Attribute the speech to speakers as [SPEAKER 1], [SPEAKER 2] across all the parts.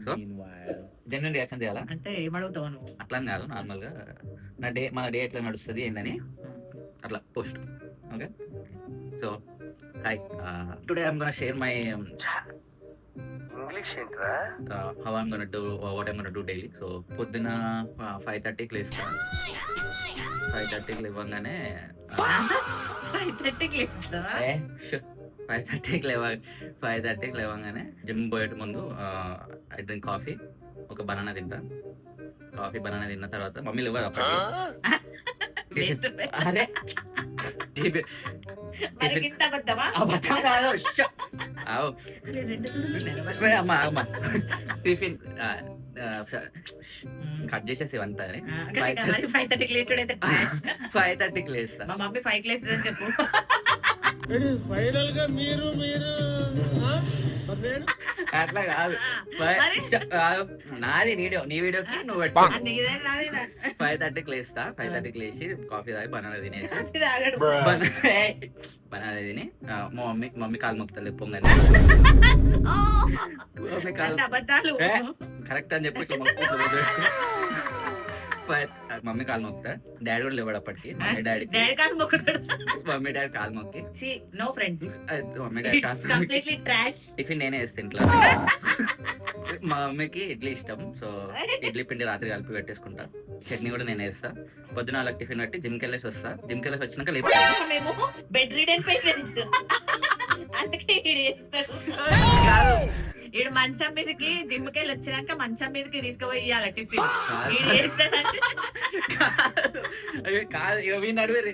[SPEAKER 1] So genuine reaction చేయాలా
[SPEAKER 2] అంటే ఏమడుగుతావు నువ్వు?
[SPEAKER 1] అట్లా అని కాదు, నార్మల్గా మన డే ఎట్లా నడుస్తుంది ఏందని అట్లా post. Okay, so hi, today I'm gonna share my
[SPEAKER 3] English ఏంట్రా?
[SPEAKER 1] How I'm gonna do what I'm gonna do daily. సో పొద్దున 5:30కి లేస్తాను. 5:30కి లేవగానే
[SPEAKER 2] 5:30కి లేస్తావా?
[SPEAKER 1] 5:30కి లేవగానే జిమ్ పోయేట ముందు ఐ డ్రింక్ కాఫీ, ఒక బనానా తింటా. కాఫీ బనానా తిన్న తర్వాత మమ్మీ లేవదు
[SPEAKER 2] Waste
[SPEAKER 1] అప్పటికి. అదే
[SPEAKER 2] మరికింత అబద్ధమా?
[SPEAKER 1] అబద్ధం కాదు. ఆవ్.
[SPEAKER 2] అరే, 2 సుడులు ఉన్నాయి కదా.
[SPEAKER 1] ఏ అమ్మా టిఫిన్ కట్ చేసేసి ఇవంతా అని.
[SPEAKER 2] ఆ, కరెక్ట్. మరి 5:30కి లేచుడైతే trash.
[SPEAKER 1] 5:30కి లేస్తా.
[SPEAKER 2] మా మమ్మీ 5కి లేస్తుందని చెప్పు.
[SPEAKER 3] ఫైనల్ గా మీరు
[SPEAKER 1] అట్లా కాదు.
[SPEAKER 2] మరి?
[SPEAKER 1] నాది వీడియో, నీ వీడియోకి నువ్వు
[SPEAKER 2] ఆ,
[SPEAKER 1] పెట్టు.
[SPEAKER 2] నీదే నాదేనా?
[SPEAKER 1] 5:30కి లేస్తా. 5:30కి లేచి కాఫీ తాగి బనానా తినేసి
[SPEAKER 2] కాఫీ తాగడు.
[SPEAKER 1] బనానా తిని మా మమ్మీ కాలు మొక్కుతా లేపుగానే. మమ్మీ కాలు
[SPEAKER 2] అంటే అబద్ధాలు.
[SPEAKER 1] కరెక్ట్ అని చెప్పి ఇట్లా మమ్మీ కాలు మొక్కుతా. డాడీ కూడా లేవాడు అప్పటికి. మమ్మీ డాడీకి
[SPEAKER 2] డాడీ కాదు మొక్కుతాడు.
[SPEAKER 1] మమ్మీ డాడీ కాలు మొక్కి
[SPEAKER 2] నో ఫ్రెండ్స్.
[SPEAKER 1] మమ్మీ డాడీ కాలు
[SPEAKER 2] ఇట్స్
[SPEAKER 1] మొక్కి
[SPEAKER 2] కంప్లీట్లీ ట్రాష్.
[SPEAKER 1] టిఫిన్ నేనే వేస్తా ఇంట్లో. మా మమ్మీకి ఇడ్లీ ఇష్టం, సో ఇడ్లీ పిండి రాత్రి కలిపి పెట్టేసుకుంటా. చట్నీ కూడా నేనే వేస్తా. పొద్దున వాళ్ళకి టిఫిన్ పెట్టి జిమ్కి వెళ్ళేసి వస్తా. జిమ్కి వెళ్ళేసి వచ్చినాక లేపు.
[SPEAKER 2] మేము బెడ్ రీడెన్ పేషెంట్స్. అందుకే ఈడు చేస్తాడు. ఈడు మంచం మీదకి జిమ్ కి వెళ్ళి వచ్చినాక మంచం మీదకి తీసుకుపోయి ఇయ్యాల టిఫిన్. ఈడు చేస్తాడంటే
[SPEAKER 1] కాదు ఇక మీ నడువేరి.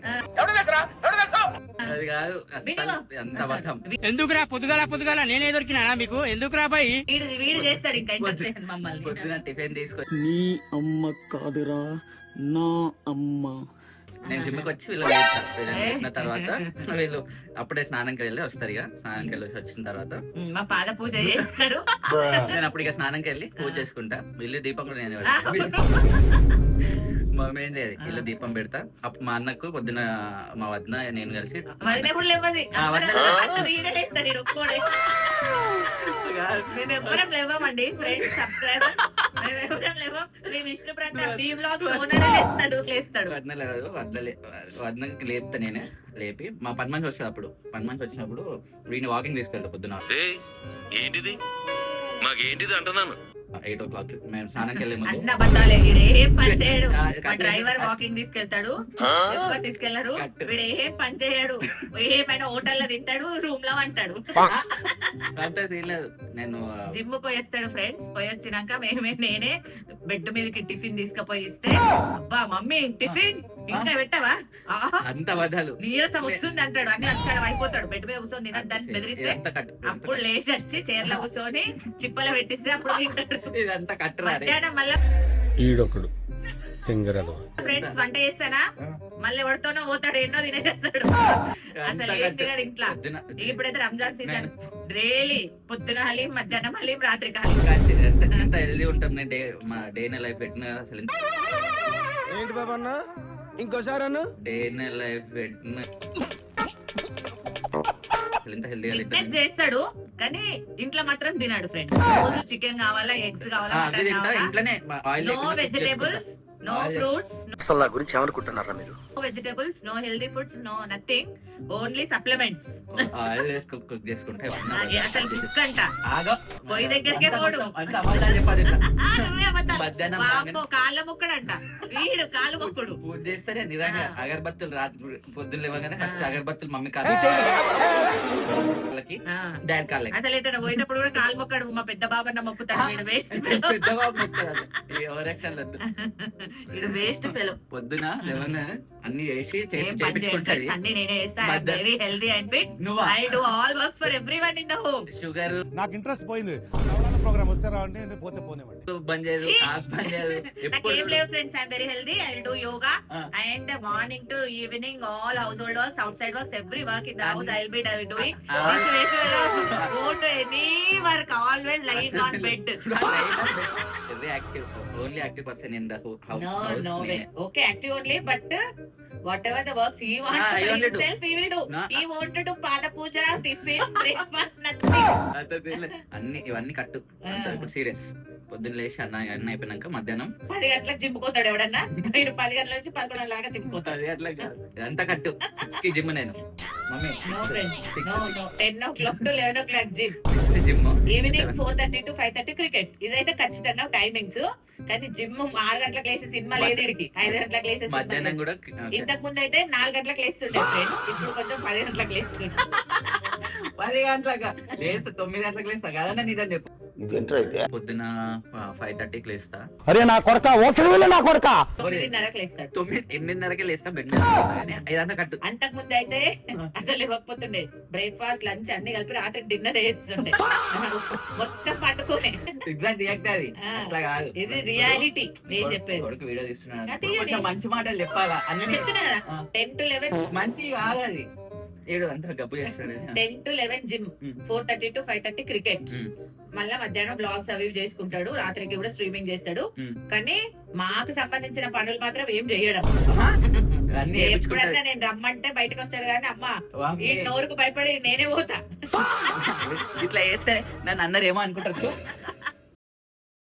[SPEAKER 1] అది కాదు అసలు అంత అబద్ధం.
[SPEAKER 4] ఎందుకురా పొద్దుగాల నేనే దొరికినా మీకు? ఎందుకురా బాయ్?
[SPEAKER 2] వీడు చేస్తాడు ఇంకా ఇంకొచ్చేసి మమ్మల్ని.
[SPEAKER 1] పొద్దున టిఫిన్ తీసుకొని
[SPEAKER 4] నీ అమ్మ కాదురా నా అమ్మ.
[SPEAKER 1] నేను జిమ్కి వచ్చి వీళ్ళు లేపుతా తర్వాత వీళ్ళు అప్పుడే స్నానంకి వెళ్ళి వస్తారు. ఇక స్నానంకి వెళ్ళి వచ్చిన తర్వాత
[SPEAKER 2] మా పాద పూజ చేస్తాడు.
[SPEAKER 1] నేను అప్పుడు ఇక స్నానంకి వెళ్ళి పూజ చేసుకుంటా. ఇల్లు దీపం కూడా నేను మా మమ్మీ ఏం చేయదు, ఇల్లు దీపం పెడతా. అప్పుడు మా అన్నకు పొద్దున మా వదిన నేను కలిసి
[SPEAKER 2] వదిన కూడా లేవది. ఈడే లేస్తాడు ఈడు ఒక్కోడే. మేము ఎవరం లేవమండి ఫ్రెండ్స్, సబ్స్క్రైబర్. మేము ఎవరం లేవం. మీ Vishnu Pratap B blogs owner లేస్తాడు.
[SPEAKER 1] వదినకి లేపుతా నేనే. లేపి మా పని మనిషి వస్తుంది. అప్పుడు పని మనిషి వచ్చినప్పుడు వీడిని వాకింగ్ తీసుకెళ్తా పొద్దున.
[SPEAKER 3] ఏంటిది మాకేంటిది అంటున్నాను.
[SPEAKER 1] 8 o'clock మేము స్నానంకి వెళ్ళే ముందు.
[SPEAKER 2] అన్న అబద్ధాలే. వీడు ఏం పని చేయడు. మా డ్రైవర్ వాకింగ్ తీసుకెళ్తాడు, ఎవరు తీసుకెళ్లరు. వీడు ఏం పని చేయడు. ఏమైనా హోటల్లో తింటాడు, రూమ్ లో అంటాడు.
[SPEAKER 1] అంతా సీన్ లేదు. నేను
[SPEAKER 2] జిమ్ పోయేస్తాడు ఫ్రెండ్స్. పోయి వచ్చినాక నేనే బెడ్ మీదకి టిఫిన్ తీసుకుపోయి ఇస్తే, అబ్బా మమ్మీ టిఫిన్ ఇంకా పెట్టవా,
[SPEAKER 1] అంత అబద్ధాలు,
[SPEAKER 2] నీరసం వస్తుంది అంటాడు. అన్ని వచ్చాడు అయిపోతాడు. బెడ్ మీద కూర్చొని తినద్దని బెదిరిస్తే అప్పుడు లేచి వచ్చి చైర్లో కూర్చొని చిప్పలు పెట్టిస్తే అప్పుడు తింటాడు.
[SPEAKER 1] ఇదంతా కట్టరా.
[SPEAKER 2] మధ్యాహ్నం మళ్ళీ
[SPEAKER 3] ఈడొకడు
[SPEAKER 2] ఫ్రెండ్స్ వంట చేస్తానా, మళ్ళీ ఎవరితోనో పోతాడు, ఎన్నో తినేసేస్తాడు. అసలు ఏం తినడు ఇంట్లో. ఇప్పుడైతే రంజాన్ సీజన్. డైలీ పొద్దున హలీం, మధ్యాహ్నం హలీం, రాత్రి
[SPEAKER 1] ఎంత హెల్దీ ఉంటుంది డే. మా డే ఇన్ లైఫ్ పెట్టిన అసలు
[SPEAKER 3] ఏంటి బాబా అన్న ఇంకోసారి అన్న
[SPEAKER 1] డే ఇన్ లైఫ్ పెట్టిన ఎంత హెల్దీగా
[SPEAKER 2] ఫిట్నెస్ చేస్తాడు కానీ ఇంట్లో మాత్రం తినాడు ఫ్రెండ్స్. రోజు చికెన్ కావాలా, ఎగ్స్ కావాలా, మటన్ కావాలా.
[SPEAKER 1] ఇంట్లోనే
[SPEAKER 2] నో వెజిటేబుల్స్, నో ఫ్రూట్స్,
[SPEAKER 3] అసలు నా గురించి ఏమనుకుంటున్నారా మీరు?
[SPEAKER 2] No vegetables, no healthy foods, no nothing, only supplements.
[SPEAKER 1] Oil వేసి కుక్ చేసుకుంటే
[SPEAKER 2] అసలు కుక్ అంట పొయ్యి దగ్గరికే పోడు.
[SPEAKER 1] మధ్యాహ్నం
[SPEAKER 2] వామ్మో, కాళ్ళ ముక్కడంట వీడు. కాళ్ళు మొక్కుడు.
[SPEAKER 1] పూజ చేస్తారే నిజంగా. అగరబత్తులు రాత్రి పొద్దున్న లేవగానే ఫస్ట్ అగరబత్తులు మమ్మీ కాళ్ళకి, డాడీ కాళ్ళకి.
[SPEAKER 2] అసలు ఎక్కడ పోయినప్పుడు కూడా కాలు మొక్కడు. మా పెద్ద బాబన్న మొక్కుతాడు. వీడు వేస్ట్
[SPEAKER 1] పెద్ద బాబు మొక్కుతాడు. ఈ ఓవరాక్షన్ వద్దు.
[SPEAKER 2] వీడు వేస్ట్ ఫెలో.
[SPEAKER 1] పొద్దున లేవగానే అన్ని చేసి
[SPEAKER 2] ఏం పని చేయండి, అన్ని నేనే చేస్తా. I am very healthy and fit. I do all works for everyone in the home.
[SPEAKER 1] Sugar
[SPEAKER 3] నాకు ఇంట్రెస్ట్ పోయింది. ప్రోగ్రామ్ వస్తే రావండి, పోతే పోనేవండి.
[SPEAKER 1] బంద్ చేయదు, బంద్ చేయదు.
[SPEAKER 2] నాకేం లేవు friends. I am very healthy. I will do yoga and morning to evening all house hold works, out side works, every work in the house I will be doing. This ways go to any work, always lying on bed.
[SPEAKER 1] Very active, only active person in the house.
[SPEAKER 2] No way. Okay, active only, but whatever the works he wants
[SPEAKER 1] I
[SPEAKER 2] for
[SPEAKER 1] only
[SPEAKER 2] himself, he will do.
[SPEAKER 1] No.
[SPEAKER 2] He wanted to pada puja, tiffin, breakfast, nothing.
[SPEAKER 1] అన్ని ఇవన్నీ కట్టు. ఇప్పుడు serious పొద్దున్న లేచి అన్న అయిపోయినాక మధ్యాహ్నం
[SPEAKER 2] 10 గంటలకు జిమ్ పోతాడు ఎవడన్నా, వీడు 10 గంటల నుంచి 11 గంటల జిమ్ పోతాడు.
[SPEAKER 1] అది అట్లా కాదు. ఇదంతా కట్టు 6 కి జిమ్ నేను mummy
[SPEAKER 2] No friends, no, 10 o'clock to 11 o'clock gym,
[SPEAKER 1] gym
[SPEAKER 2] evening 4:30 to 5:30 cricket. ఇదైతే ఖచ్చితంగా టైమింగ్స్. కానీ జిమ్ 6 గంటలకు లేచి సినిమా లేదు ఇడికి, 5 గంటలకు లేచి సినిమా
[SPEAKER 1] మధ్యాహ్నం
[SPEAKER 2] లేదు.
[SPEAKER 1] కూడా
[SPEAKER 2] ఇంతకు ముందు అయితే 4 గంటలకు లేస్తుండే ఫ్రెండ్స్, ఇప్పుడు కొంచెం 10 గంటలకు లేస్తుండే.
[SPEAKER 1] 10 గంటలకు లేస్తా, 9 గంటలకు లేస్తా కదన్నా నీదని చెప్పు. పొద్దున 5:30కి లేస్తా.
[SPEAKER 3] అరే నా కొడక ఓసలి వెళ్ళ నా కొడక
[SPEAKER 2] 9:30కి లేస్తాడు.
[SPEAKER 1] 8:30కే లేస్తా బెడ్ మీద కానీ ఇదంతా కట్టు.
[SPEAKER 2] అంతకు ముందు అయితే అసలు ఇవ్వకపోతుండే, బ్రేక్ఫాస్ట్ లంచ్ అన్ని కలిపి రాత్రి డిన్నర్ వేస్తుండే మొత్తం పండుకోనే.
[SPEAKER 1] ఎగ్జాక్ట్ రియాక్ట్ అది
[SPEAKER 2] ఆ,
[SPEAKER 1] అట్లా కాదు.
[SPEAKER 2] ఇది రియాలిటీ నేను చెప్పేది.
[SPEAKER 1] కొడుకు వీడియో తీస్తున్నాడు,
[SPEAKER 2] అది తీయని.
[SPEAKER 1] కొంచెం మంచి మాటలు చెప్పాలా
[SPEAKER 2] నేను
[SPEAKER 1] అన్ని
[SPEAKER 2] చెప్తున్నా కదా,
[SPEAKER 1] ఆ.
[SPEAKER 2] 10 to 11
[SPEAKER 1] మంచి కాదు అది. ఏడు అంతా గబ్బు చేస్తాడు.
[SPEAKER 2] 10 to 11 జిమ్, 4:30 to 5:30 క్రికెట్.
[SPEAKER 1] ఉమ్.
[SPEAKER 2] మళ్ళా మధ్యాహ్నం బ్లాగ్స్ అవి ఇవి చేసుకుంటాడు, రాత్రికి కూడా స్ట్రీమింగ్ చేస్తాడు.
[SPEAKER 1] ఉమ్.
[SPEAKER 2] కానీ మాకు సంబంధించిన పనులు మాత్రం ఏం చేయడం.
[SPEAKER 1] అన్ని
[SPEAKER 2] ఎప్పుడన్నా నేను రమ్మంటే బయటకు వస్తాడు కానీ అమ్మ ఈ నోరుకు భయపడి నేనే పోతా.
[SPEAKER 1] ఇట్లా చేస్తే నన్ను అందరు ఏమో అనుకుంటారు.